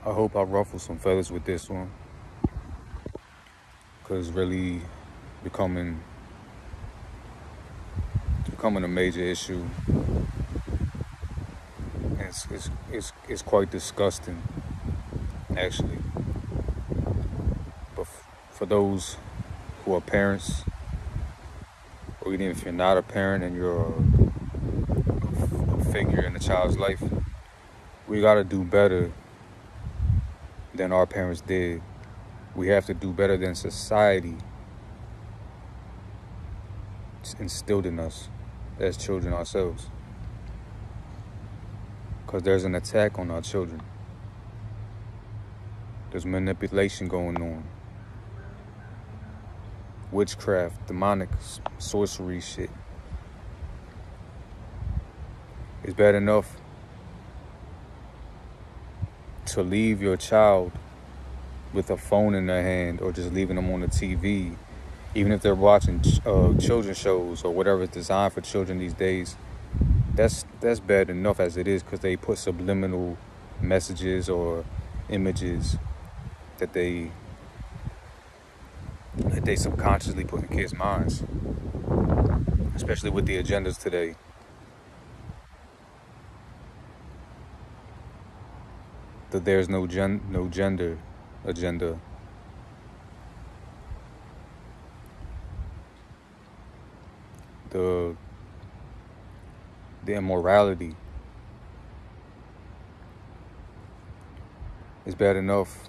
I hope I ruffle some feathers with this one, because it's really becoming a major issue. It's quite disgusting, actually. But for those who are parents, or even if you're not a parent and you're a figure in a child's life, we gotta do better than our parents did. We have to do better than society instilled in us as children ourselves. Because there's an attack on our children. There's manipulation going on. Witchcraft, demonic, sorcery shit. It's bad enough to leave your child with a phone in their hand, or just leaving them on the TV, even if they're watching children's shows or whatever is designed for children these days. That's bad enough as it is, because they put subliminal messages or images that they subconsciously put in kids' minds, especially with the agendas today. That there's no gender agenda. The immorality is bad enough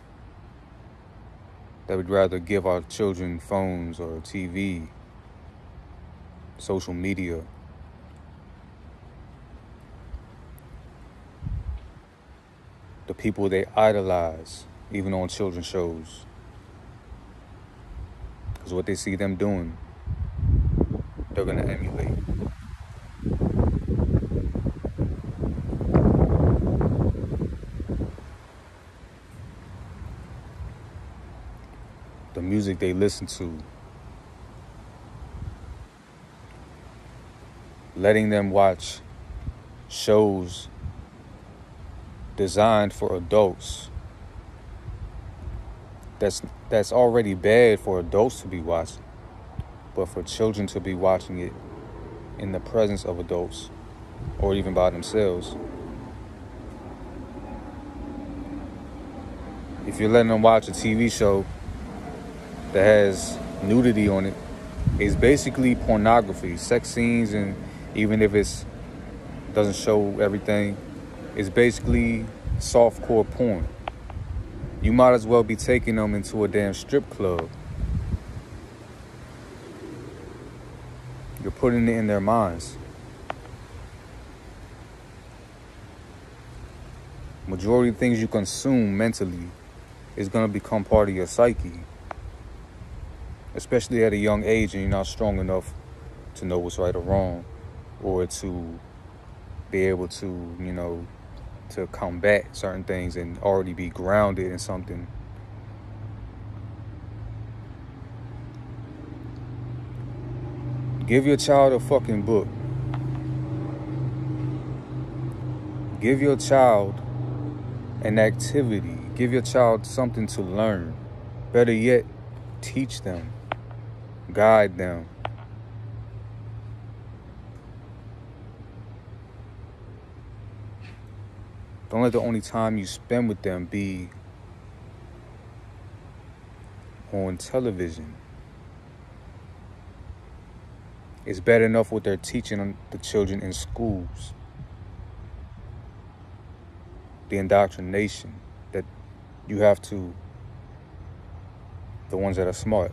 that we'd rather give our children phones or TV, social media. The people they idolize, even on children's shows. Because what they see them doing, they're going to emulate. The music they listen to, letting them watch shows designed for adults. That's already bad for adults to be watching, but for children to be watching it in the presence of adults, or even by themselves. If you're letting them watch a TV show that has nudity on it, it's basically pornography, sex scenes, and even if it doesn't show everything, it's basically softcore porn. You might as well be taking them into a damn strip club. You're putting it in their minds. Majority of things you consume mentally is going to become part of your psyche. Especially at a young age, and you're not strong enough to know what's right or wrong, or to be able to, to combat certain things and already be grounded in something. Give your child a fucking book. Give your child an activity. Give your child something to learn. Better yet, teach them. Guide them. Don't let the only time you spend with them be on television. It's bad enough what they're teaching the children in schools. The indoctrination that you have to, the ones that are smart,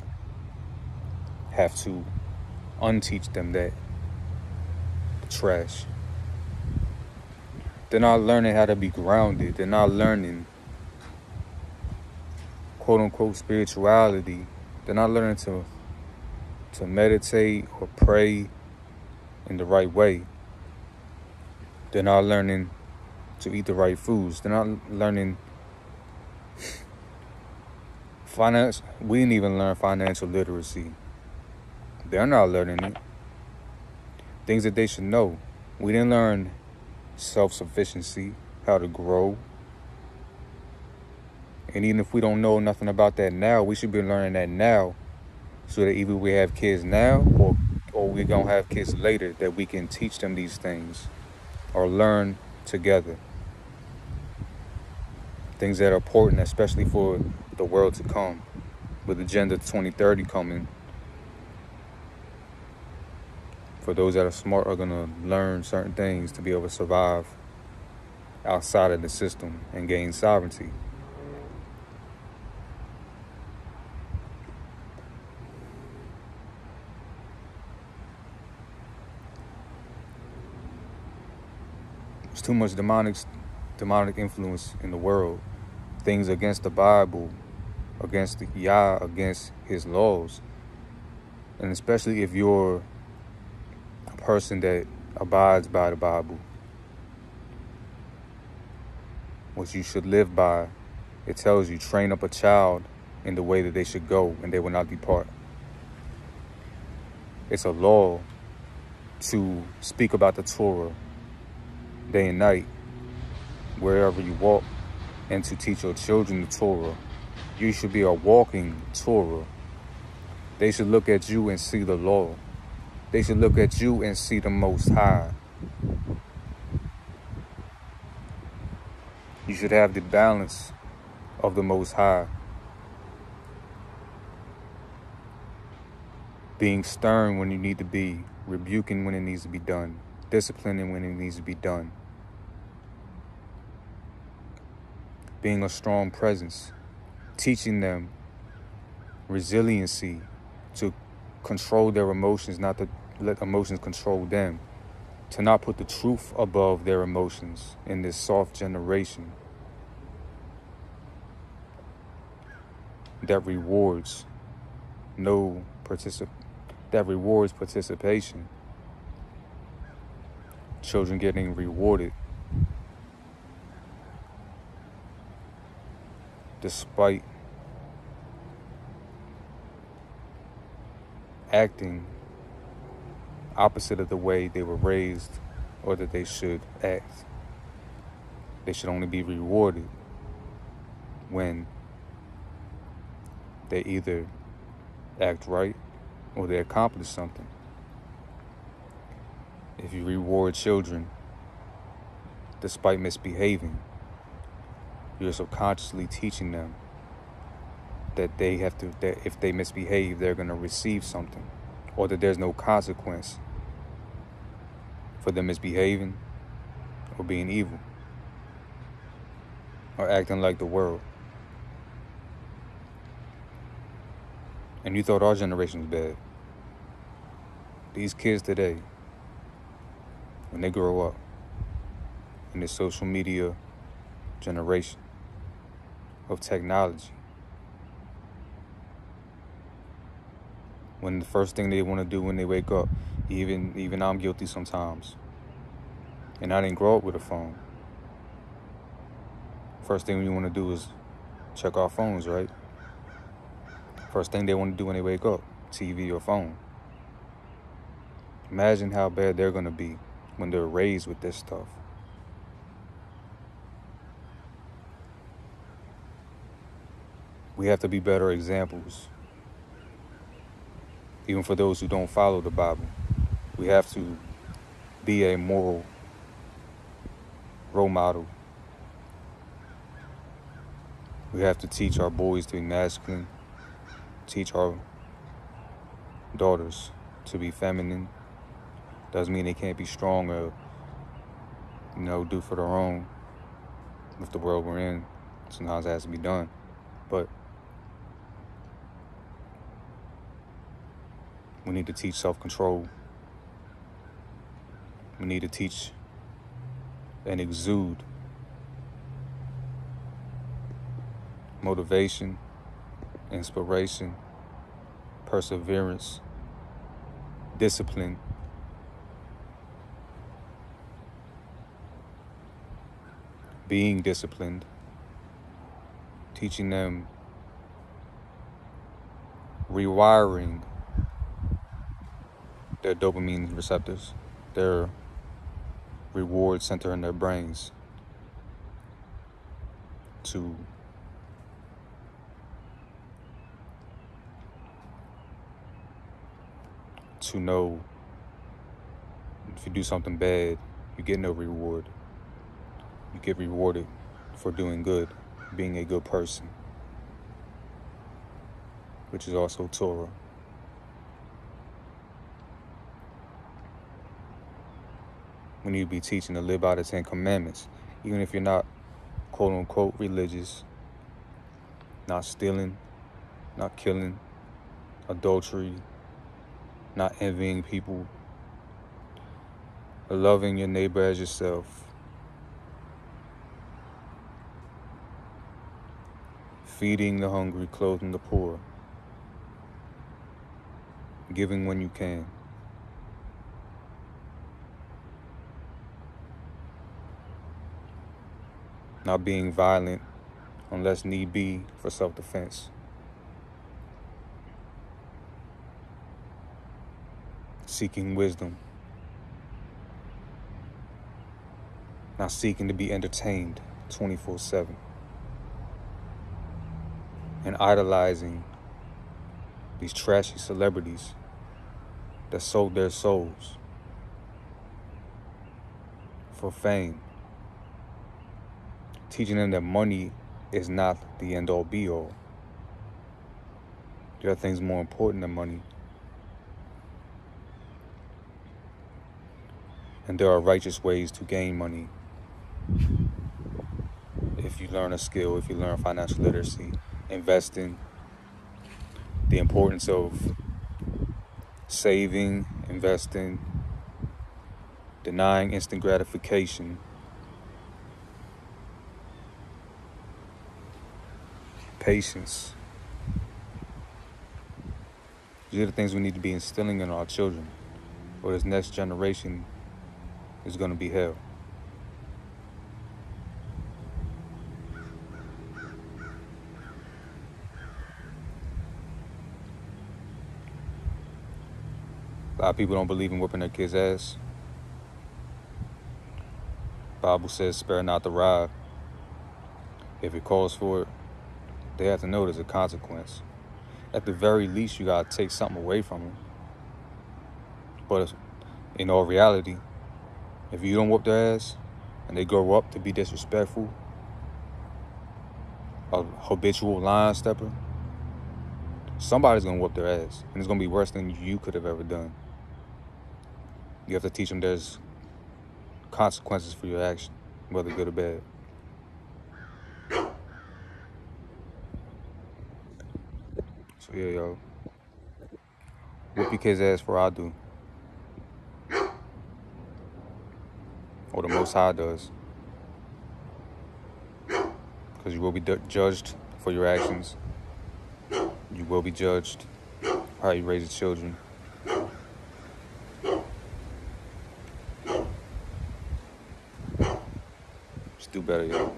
have to unteach them that. The trash. They're not learning how to be grounded. They're not learning, quote-unquote, spirituality. They're not learning to meditate or pray in the right way. They're not learning to eat the right foods. They're not learning finance. We didn't even learn financial literacy. They're not learning it. Things that they should know. We didn't learn self-sufficiency, how to grow. And even if we don't know nothing about that now, we should be learning that now, so that either we have kids now or we're going to have kids later, that we can teach them these things or learn together. Things that are important, especially for the world to come. With Agenda 2030 coming, for those that are smart are going to learn certain things to be able to survive outside of the system and gain sovereignty. There's too much demonic influence in the world. Things against the Bible, against the Yah, against his laws. And especially if you're a person that abides by the Bible, what you should live by, it tells you, train up a child in the way that they should go, and they will not depart. It's a law to speak about the Torah day and night, wherever you walk, and to teach your children the Torah. You should be a walking Torah. They should look at you and see the law. They should look at you and see the Most High. You should have the balance of the Most High. Being stern when you need to be, rebuking when it needs to be done, disciplining when it needs to be done. Being a strong presence, teaching them resiliency to control their emotions, not to let emotions control them, to not put the truth above their emotions in this soft generation that rewards participation. Children getting rewarded despite acting opposite of the way they were raised or that they should act. They should only be rewarded when they either act right or they accomplish something. If you reward children despite misbehaving, you're subconsciously teaching them that that if they misbehave, they're going to receive something, or that there's no consequence for them misbehaving or being evil or acting like the world. And you thought our generation was bad. These kids today, when they grow up in this social media generation of technology, when the first thing they want to do when they wake up, even I'm guilty sometimes, and I didn't grow up with a phone. First thing we want to do is check our phones, right? First thing they want to do when they wake up, TV or phone. Imagine how bad they're going to be when they're raised with this stuff. We have to be better examples. Even for those who don't follow the Bible, we have to be a moral role model. We have to teach our boys to be masculine, teach our daughters to be feminine. Doesn't mean they can't be strong or, do for their own with the world we're in. Sometimes it has to be done. But we need to teach self-control. We need to teach and exude motivation, inspiration, perseverance, discipline, being disciplined, teaching them rewiring their dopamine receptors, their reward center in their brains, to who know if you do something bad, you get no reward. You get rewarded for doing good, being a good person, which is also Torah. We need to be teaching to live by the 10 Commandments, even if you're not quote unquote religious, not stealing, not killing, adultery, not envying people, loving your neighbor as yourself, feeding the hungry, clothing the poor, giving when you can. Not being violent unless need be for self-defense. Seeking wisdom. Not seeking to be entertained 24/7. And idolizing these trashy celebrities that sold their souls for fame. Teaching them that money is not the end-all be-all. There are things more important than money. And there are righteous ways to gain money. If you learn a skill, if you learn financial literacy, investing, the importance of saving, investing, denying instant gratification, patience. These are the things we need to be instilling in our children, or this next generation is going to be hell. A lot of people don't believe in whipping their kids' ass. Bible says, spare not the rod. If it calls for it, they have to know there's a consequence. At the very least, you gotta take something away from them. But in all reality, if you don't whoop their ass and they grow up to be disrespectful, a habitual line stepper, somebody's gonna whoop their ass, and it's gonna be worse than you could have ever done. You have to teach them there's consequences for your action, whether good or bad. So yeah, yo, whoop your kid's ass for I do, or the Most High does, because you will be judged for your actions. You will be judged for how you raise your children. Just do better, yo.